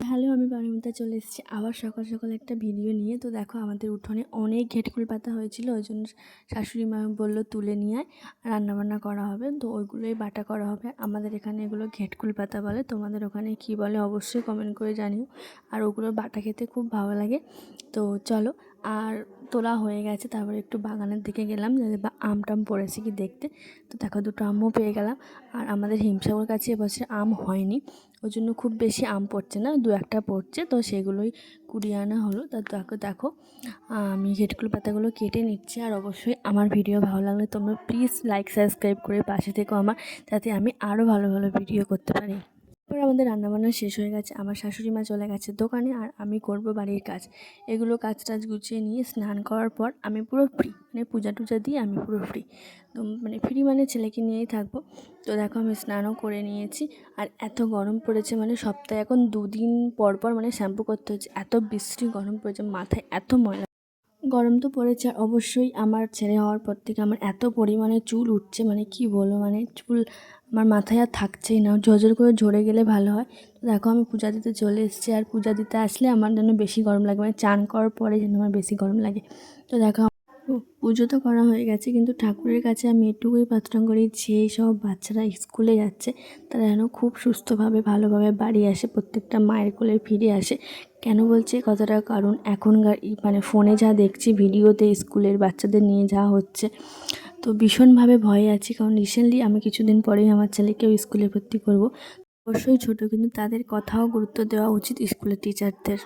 Hello, আমি পারমিতা চলে এসেছি আবার সকাল সকাল একটা ভিডিও নিয়ে। তো দেখো, আমাদের উঠোনে অনেক ঘেটকুল পাতা হয়েছিল, ওই জন্য শাশুড়ি মা বললো তুলে নিয়ে রান্নাবান্না করা হবে। তো ওইগুলোই বাটা করা হবে। আমাদের এখানে এগুলো ঘেটকুল পাতা বলে, তোমাদের ওখানে কি বলে অবশ্যই কমেন্ট করে জানিও। আর ওগুলো বাটা খেতে খুব ভালো লাগে। তো চলো, আর তোলা হয়ে গেছে, তারপরে একটু বাগানের দিকে গেলাম যাতে আম টাম পড়েছে কি দেখতে। তো দেখো, দুটো আমও পেয়ে গেলাম। আর আমাদের হিমসাগর কাছে এবছর আম হয়নি, ওই জন্য খুব বেশি আম পড়ছে না, দু একটা পড়ছে, তো সেগুলোই কুড়িয়ে আনা হলো। তা দেখো আমি ঘেটকুল পাতাগুলো কেটে নিচ্ছি। আর অবশ্যই আমার ভিডিও ভালো লাগলে তোমরা প্লিজ লাইক সাবস্ক্রাইব করে পাশে থেকো আমার, যাতে আমি আরও ভালো ভালো ভিডিও করতে পারি। তারপরে আমাদের রান্নাবান্না শেষ হয়ে গেছে, আমার শাশুড়ি মা চলে গেছে দোকানে, আর আমি করব বাড়ির কাজ। এগুলো কাজ টাজ গুছিয়ে নিয়ে স্নান করার পর আমি পুরো ফ্রি, মানে পূজা টুজা দিয়ে আমি পুরো ফ্রি। তো মানে ফ্রি মানে ছেলেকে নিয়েই থাকবো। তো দেখো, আমি স্নানও করে নিয়েছি। আর এত গরম পড়েছে, মানে সপ্তাহে এখন 2 দিন পর পর মানে শ্যাম্পু করতে হচ্ছে, এত বিশ্রী গরম পড়েছে, মাথায় এত ময়লা। গরম তো পড়েছে, আর অবশ্যই আমার ছেলে হওয়ার পর থেকে আমার এত পরিমাণে চুল উঠছে, মানে কি বলবো, মানে চুল আমার মাথায় আর থাকছেই না, ঝরঝর করে ঝরে গেলে ভালো হয়। তো দেখো, আমি পূজা দিতে চলে এসেছি। আর পূজা দিতে আসলে আমার যেন বেশি গরম লাগে, মানে চান করার পরে যেন আমার বেশি গরম লাগে। তো দেখো, পুজো তো করা হয়ে গেছে, কিন্তু ঠাকুরের কাছে আমি এটুকুই প্রার্থনা করি, যে সব বাচ্চারা স্কুলে যাচ্ছে তারা যেন খুব সুস্থভাবে ভালোভাবে বাড়ি আসে, প্রত্যেকটা মায়ের কোলে ফিরে আসে। কেন বলছি কথাটা, কারণ এখনকার মানে ফোনে যা দেখছি ভিডিওতে স্কুলের বাচ্চাদের নিয়ে যা হচ্ছে, তো ভীষণভাবে ভয়ে আছি। কারণ রিসেন্টলি আমি কিছুদিন পরেই আমার ছেলেকেও স্কুলে ভর্তি করব। অবশ্যই ছোটো, কিন্তু তাদের কথাও গুরুত্ব দেওয়া উচিত স্কুলের টিচারদের।